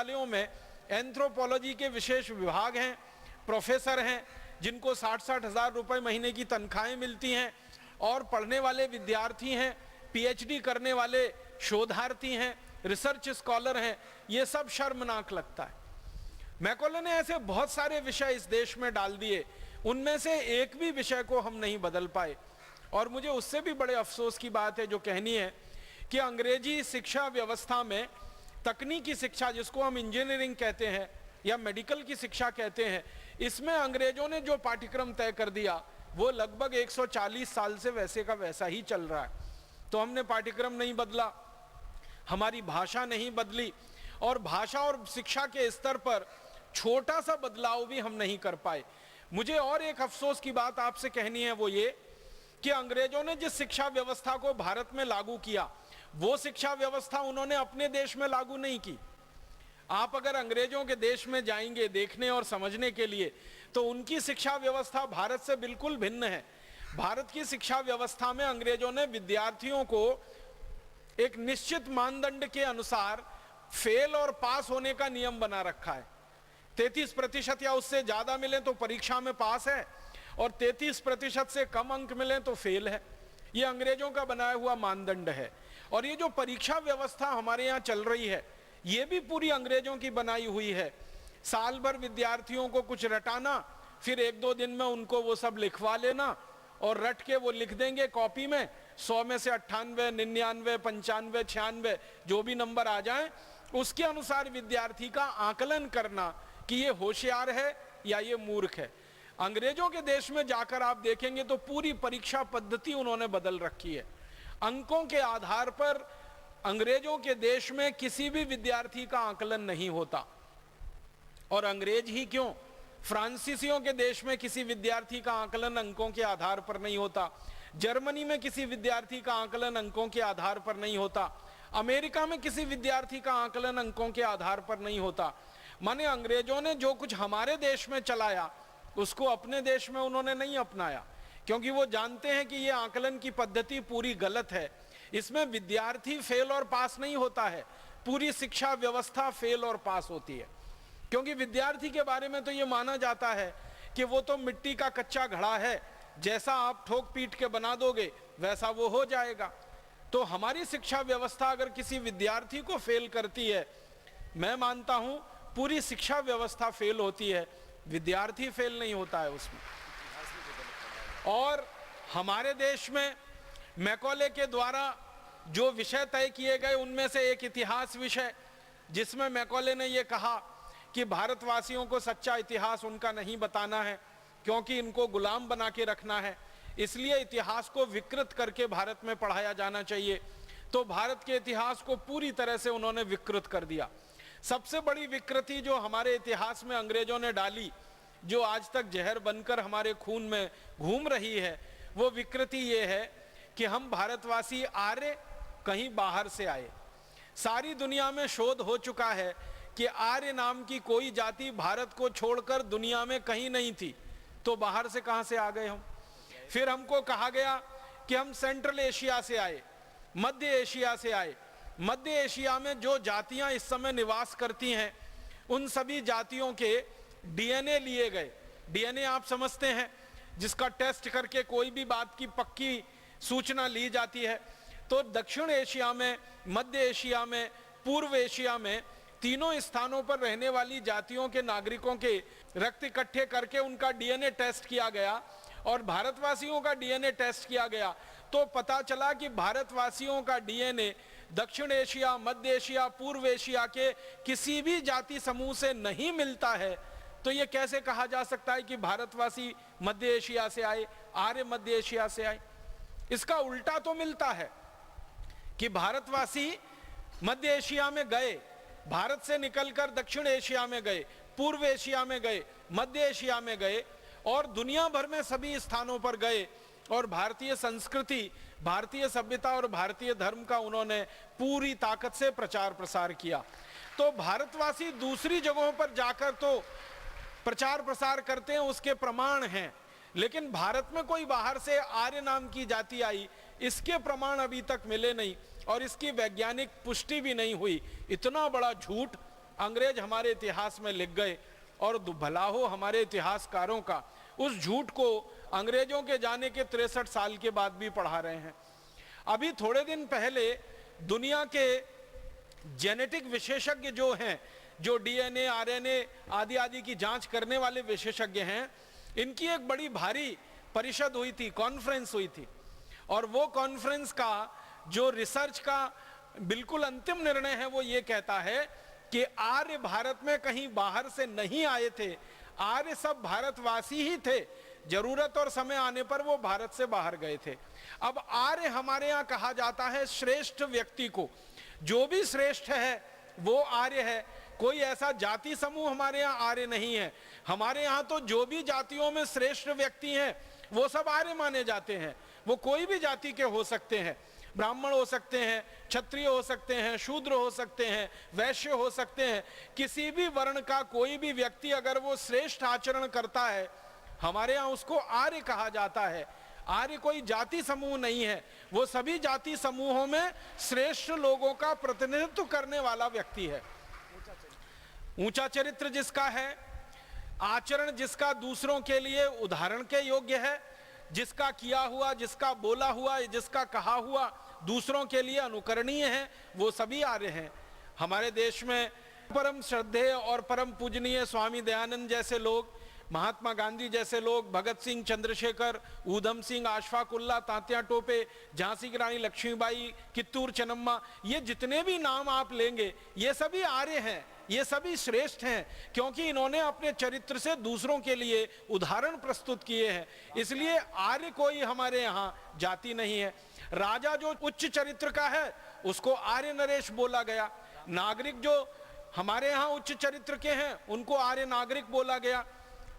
विश्वविद्यालयों में एंथ्रोपोलॉजी के विशेष विभाग हैं, प्रोफेसर हैं जिनको 60-60 हज़ार रुपये महीने की तनख्वाहें मिलती हैं, और पढ़ने वाले विद्यार्थी हैं, पीएचडी करने वाले शोधार्थी हैं, रिसर्च स्कॉलर हैं। ये सब शर्मनाक लगता है। मैकॉले ने ऐसे बहुत सारे विषय इस देश में डाल दिए, उनमें से एक भी विषय को हम नहीं बदल पाए। और मुझे उससे भी बड़े अफसोस की बात है जो कहनी है कि अंग्रेजी शिक्षा व्यवस्था में तकनीकी शिक्षा, जिसको हम इंजीनियरिंग कहते हैं या मेडिकल की शिक्षा कहते हैं, इसमें अंग्रेजों ने जो पाठ्यक्रम तय कर दिया वो लगभग 140 साल से वैसे का वैसा ही चल रहा है। तो हमने पाठ्यक्रम नहीं बदला, हमारी भाषा नहीं बदली, और भाषा और शिक्षा के स्तर पर छोटा सा बदलाव भी हम नहीं कर पाए। मुझे और एक अफसोस की बात आपसे कहनी है, वो ये कि अंग्रेजों ने जिस शिक्षा व्यवस्था को भारत में लागू किया, वो शिक्षा व्यवस्था उन्होंने अपने देश में लागू नहीं की। आप अगर अंग्रेजों के देश में जाएंगे देखने और समझने के लिए, तो उनकी शिक्षा व्यवस्था भारत से बिल्कुल भिन्न है। भारत की शिक्षा व्यवस्था में अंग्रेजों ने विद्यार्थियों को एक निश्चित मानदंड के अनुसार फेल और पास होने का नियम बना रखा है। 33% या उससे ज्यादा मिले तो परीक्षा में पास है, और 33% से कम अंक मिले तो फेल है। ये अंग्रेजों का बनाया हुआ मानदंड है। और ये जो परीक्षा व्यवस्था हमारे यहाँ चल रही है, ये भी पूरी अंग्रेजों की बनाई हुई है। साल भर विद्यार्थियों को कुछ रटाना, फिर 1-2 दिन में उनको वो सब लिखवा लेना, और रट के वो लिख देंगे कॉपी में। 100 में से 98, 99, 95, 96 जो भी नंबर आ जाए, उसके अनुसार विद्यार्थी का आकलन करना कि ये होशियार है या ये मूर्ख है। अंग्रेजों के देश में जाकर आप देखेंगे तो पूरी परीक्षा पद्धति उन्होंने बदल रखी है। अंकों के आधार पर अंग्रेजों के देश में किसी भी विद्यार्थी का आकलन नहीं होता। और अंग्रेज ही क्यों, फ्रांसीसियों के देश में किसी विद्यार्थी का आकलन अंकों के आधार पर नहीं होता, जर्मनी में किसी विद्यार्थी का आकलन अंकों के आधार पर नहीं होता, अमेरिका में किसी विद्यार्थी का आकलन अंकों के आधार पर नहीं होता। माने अंग्रेजों ने जो कुछ हमारे देश में चलाया, उसको अपने देश में उन्होंने नहीं अपनाया, क्योंकि वो जानते हैं कि ये आकलन की पद्धति पूरी गलत है। इसमें विद्यार्थी फेल और पास नहीं होता है, पूरी शिक्षा व्यवस्था फेल और पास होती है। क्योंकि विद्यार्थी के बारे में तो ये माना जाता है कि वो तो मिट्टी का कच्चा घड़ा है, जैसा आप ठोक पीट के बना दोगे वैसा वो हो जाएगा। तो हमारी शिक्षा व्यवस्था अगर किसी विद्यार्थी को फेल करती है, मैं मानता हूं पूरी शिक्षा व्यवस्था फेल होती है, विद्यार्थी फेल नहीं होता है उसमें। और हमारे देश में मैकॉले के द्वारा जो विषय तय किए गए, उनमें से एक इतिहास विषय, जिसमें मैकॉले ने यह कहा कि भारतवासियों को सच्चा इतिहास उनका नहीं बताना है, क्योंकि इनको गुलाम बना के रखना है, इसलिए इतिहास को विकृत करके भारत में पढ़ाया जाना चाहिए। तो भारत के इतिहास को पूरी तरह से उन्होंने विकृत कर दिया। सबसे बड़ी विकृति जो हमारे इतिहास में अंग्रेजों ने डाली, जो आज तक जहर बनकर हमारे खून में घूम रही है, वो विकृति ये है कि हम भारतवासी आर्य कहीं बाहर से आए। सारी दुनिया में शोध हो चुका है कि आर्य नाम की कोई जाति भारत को छोड़कर दुनिया में कहीं नहीं थी, तो बाहर से कहां से आ गए हम। फिर हमको कहा गया कि हम सेंट्रल एशिया से आए, मध्य एशिया से आए। मध्य एशिया में जो जातियां इस समय निवास करती हैं, उन सभी जातियों के डीएनए लिए गए। डीएनए आप समझते हैं, जिसका टेस्ट करके कोई भी बात की पक्की सूचना ली जाती है। तो दक्षिण एशिया में, मध्य एशिया में, पूर्व एशिया में, तीनों स्थानों पर रहने वाली जातियों के नागरिकों के रक्त इकट्ठे करके उनका डीएनए टेस्ट किया गया, और भारतवासियों का डीएनए टेस्ट किया गया। तो पता चला कि भारतवासियों का डीएनए दक्षिण एशिया, मध्य एशिया, पूर्व एशिया के किसी भी जाति समूह से नहीं मिलता है। तो ये कैसे कहा जा सकता है कि भारतवासी मध्य एशिया से आए, आर्य मध्य एशिया से आए? इसका उल्टा तो मिलता है कि भारतवासी मध्य एशिया में गए, भारत से निकलकर दक्षिण एशिया में गए, पूर्व एशिया में गए, मध्य एशिया में गए, और दुनिया भर में सभी स्थानों पर गए, और भारतीय संस्कृति, भारतीय सभ्यता और भारतीय धर्म का उन्होंने पूरी ताकत से प्रचार प्रसार किया। तो भारतवासी दूसरी जगहों पर जाकर तो प्रचार प्रसार करते हैं, उसके प्रमाण हैं, लेकिन भारत में कोई बाहर से आर्य नाम की जाति आई, इसके प्रमाण अभी तक मिले नहीं, और इसकी वैज्ञानिक पुष्टि भी नहीं हुई। इतना बड़ा झूठ अंग्रेज हमारे इतिहास में लिख गए और भला हो हमारे इतिहासकारों का उस झूठ को अंग्रेजों के जाने के 63 साल के बाद भी पढ़ा रहे हैं। अभी थोड़े दिन पहले दुनिया के जेनेटिक विशेषज्ञ जो हैं, जो डीएनए आरएनए आदि आदि की जांच करने वाले विशेषज्ञ हैं, इनकी एक बड़ी भारी परिषद हुई थी, कॉन्फ्रेंस हुई थी। और वो कॉन्फ्रेंस का जो रिसर्च का बिल्कुल अंतिम निर्णय है वो ये कहता है कि आर्य भारत में कहीं बाहर से नहीं आए थे, आर्य सब भारतवासी ही थे, जरूरत और समय आने पर वो भारत से बाहर गए थे। अब आर्य हमारे यहाँ कहा जाता है श्रेष्ठ व्यक्ति को, जो भी श्रेष्ठ है वो आर्य है। कोई ऐसा जाति समूह हमारे यहाँ आर्य नहीं है। हमारे यहाँ तो जो भी जातियों में श्रेष्ठ व्यक्ति हैं वो सब आर्य माने जाते हैं। वो कोई भी जाति के हो सकते हैं, ब्राह्मण हो सकते हैं, क्षत्रिय हो सकते हैं, शूद्र हो सकते हैं, वैश्य हो सकते हैं। किसी भी वर्ण का कोई भी व्यक्ति अगर वो श्रेष्ठ आचरण करता है, हमारे यहाँ उसको आर्य कहा जाता है। आर्य कोई जाति समूह नहीं है, वो सभी जाति समूहों में श्रेष्ठ लोगों का प्रतिनिधित्व करने वाला व्यक्ति है। ऊंचा चरित्र जिसका है, आचरण जिसका दूसरों के लिए उदाहरण के योग्य है, जिसका किया हुआ, जिसका बोला हुआ, जिसका कहा हुआ दूसरों के लिए अनुकरणीय है, वो सभी आर्य हैं। हमारे देश में परम श्रद्धेय और परम पूजनीय स्वामी दयानंद जैसे लोग, महात्मा गांधी जैसे लोग, भगत सिंह, चंद्रशेखर, ऊधम सिंह, अशफाक उल्लाह, तात्या टोपे, झांसी की रानी लक्ष्मीबाई, कित्तूर चन्नम्मा, ये जितने भी नाम आप लेंगे ये सभी आर्य हैं, ये सभी श्रेष्ठ हैं, क्योंकि इन्होंने अपने चरित्र से दूसरों के लिए उदाहरण प्रस्तुत किए हैं। इसलिए आर्य कोई हमारे यहाँ जाति नहीं है। राजा जो उच्च चरित्र का है उसको आर्य नरेश बोला गया, नागरिक जो हमारे यहाँ उच्च चरित्र के हैं उनको आर्य नागरिक बोला गया।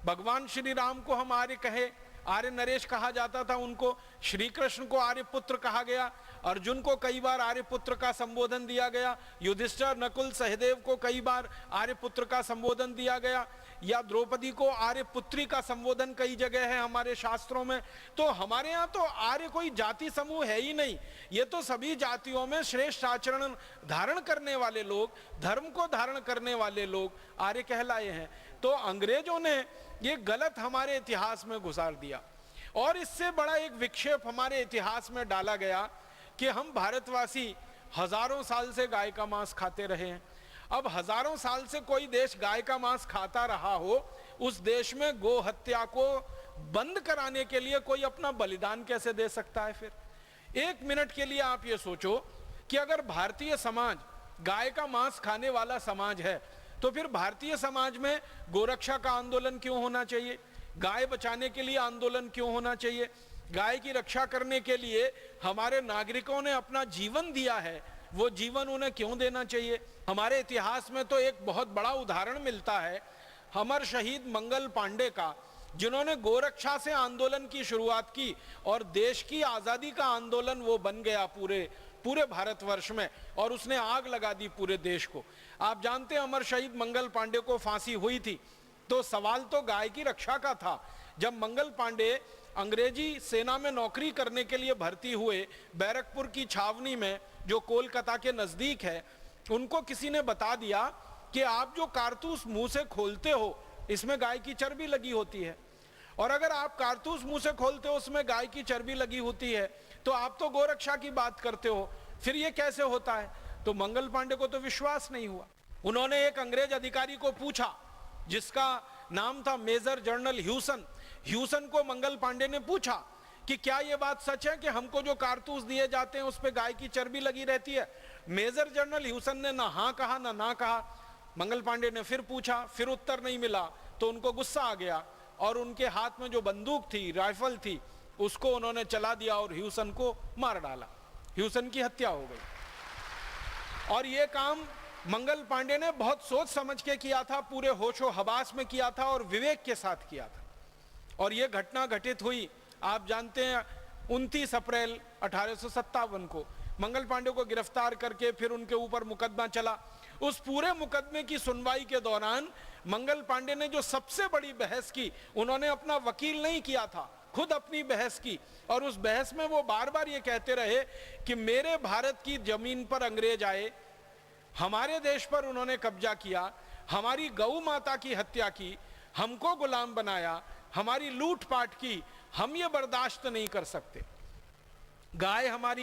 भगवान श्री राम को हम आर्य कहे, आर्य नरेश कहा जाता था उनको। श्री कृष्ण को आर्य पुत्र कहा गया, अर्जुन को कई बार आर्य पुत्र का संबोधन दिया गया, युधिष्ठिर, नकुल, सहदेव को कई बार आर्य पुत्र का संबोधन दिया गया, या द्रौपदी को आर्य पुत्री का संबोधन कई जगह है हमारे शास्त्रों में। तो हमारे यहाँ तो आर्य कोई जाति समूह है ही नहीं, ये तो सभी जातियों में श्रेष्ठ आचरण धारण करने वाले लोग, धर्म को धारण करने वाले लोग आर्य कहलाए हैं। तो अंग्रेजों ने ये गलत हमारे इतिहास में घुसार दिया और इससे बड़ा एक विक्षेप हमारे इतिहास में डाला गया कि हम भारतवासी हजारों साल से गाय का मांस खाते रहे हैं। अब हजारों साल से कोई देश गाय का मांस खाता रहा हो, उस देश में गो हत्या को बंद कराने के लिए कोई अपना बलिदान कैसे दे सकता है? फिर एक मिनट के लिए आप ये सोचो कि अगर भारतीय समाज गाय का मांस खाने वाला समाज है तो फिर भारतीय समाज में गोरक्षा का आंदोलन क्यों होना चाहिए? गाय बचाने के लिए आंदोलन क्यों होना चाहिए? गाय की रक्षा करने के लिए हमारे नागरिकों ने अपना जीवन दिया है, वो जीवन उन्हें क्यों देना चाहिए? हमारे इतिहास में तो एक बहुत बड़ा उदाहरण मिलता है अमर शहीद मंगल पांडे का, जिन्होंने गोरक्षा से आंदोलन की शुरुआत की और देश की आजादी का आंदोलन वो बन गया पूरे भारतवर्ष में, और उसने आग लगा दी पूरे देश को। आप जानते हैं अमर शहीद मंगल पांडे को फांसी हुई थी तो सवाल तो गाय की रक्षा का था। जब मंगल पांडे अंग्रेजी सेना में नौकरी करने के लिए भर्ती हुए बैरकपुर की छावनी में, जो कोलकाता के नजदीक है, उनको किसी ने बता दिया कि आप जो कारतूस मुंह से खोलते हो इसमें गाय की चर्बी लगी होती है, और अगर आप कारतूस मुंह से खोलते हो उसमें गाय की चर्बी लगी होती है तो आप तो गोरक्षा की बात करते हो, फिर ये कैसे होता है? तो मंगल पांडे को तो विश्वास नहीं हुआ। उन्होंने एक अंग्रेज अधिकारी को पूछा जिसका नाम था मेजर जनरल ह्यूसन को मंगल पांडे ने पूछा कि क्या यह बात सच है कि हमको जो कारतूस दिए जाते हैं उस पे गाय की चर्बी लगी रहती है? मेजर जनरल ह्यूसन ने ना हाँ कहा ना कहा। मंगल पांडे ने फिर पूछा, फिर उत्तर नहीं मिला तो उनको गुस्सा आ गया और उनके हाथ में जो बंदूक थी, राइफल थी, उसको उन्होंने चला दिया और ह्यूसन को मार डाला। ह्यूसन की हत्या हो गई। और ये काम मंगल पांडे ने बहुत सोच समझ के किया था, पूरे होशो हवास में किया था और विवेक के साथ किया था। और ये घटना घटित हुई, आप जानते हैं, 29 अप्रैल 1857 को मंगल पांडे को गिरफ्तार करके फिर उनके ऊपर मुकदमा चला। उस पूरे मुकदमे की सुनवाई के दौरान मंगल पांडे ने जो सबसे बड़ी बहस की, उन्होंने अपना वकील नहीं किया था, खुद अपनी बहस की, और उस बहस में वो बार बार ये कहते रहे कि मेरे भारत की जमीन पर अंग्रेज आए, हमारे देश पर उन्होंने कब्जा किया, हमारी गौ माता की हत्या की, हमको गुलाम बनाया, हमारी लूटपाट की। हम ये बर्दाश्त नहीं कर सकते। गाय हमारी